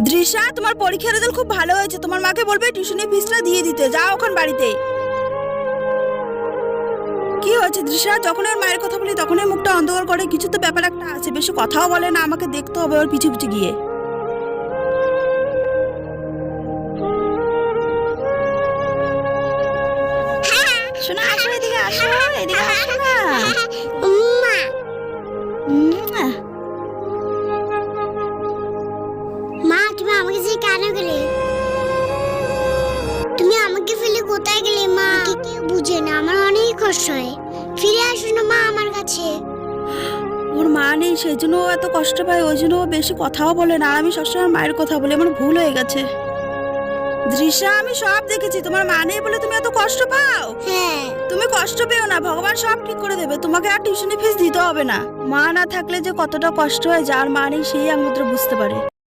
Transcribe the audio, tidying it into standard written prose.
দৃশা, তোমার পরীক্ষার রেজাল্ট খুব ভালো হয়েছে, তোমার মাকে বলবে টিউশনের ফিসটা দিয়ে দিতে। যাও ওখান বাড়িতে। কি হয়েছে দৃশা? যখন ওর মায়ের কথা বলি তখনই মুখটা অন্ধকার করে। কিছু তো ব্যাপার একটা আছে, বেশি কথাও বলে না, আমাকে দেখতে হবে ওর পিছু পিছু গিয়ে। শোনা, আসো এদিকে, আসো এদিকে, আসো না। মা, তুমি আমাকে যে কেন গেলে? তুমি আমাকে ফেলে কোথায় গেলে মা? কেউ বুঝে না, আমার অনেক কষ্ট হয়। ফিরে আসো না মা আমার কাছে। ওর মা নেই, সেই জন্য ও এত কষ্ট পায়, ওই জন্য ও বেশি কথাও বলে না। আর আমি সবসময় মায়ের কথা বলি, আমার ভুল হয়ে গেছে। দৃশা, আমি সব দেখেছি, তোমার মা নেই বলে তুমি এত কষ্ট পাও। হ্যাঁ, তুমি কষ্ট পেও না, ভগবান সব ঠিক করে দেবে। তোমাকে আর টিউশনি ফিস দিতে হবে না। মা না থাকলে যে কতটা কষ্ট হয়, যার মা নেই সেই একমাত্র বুঝতে পারে।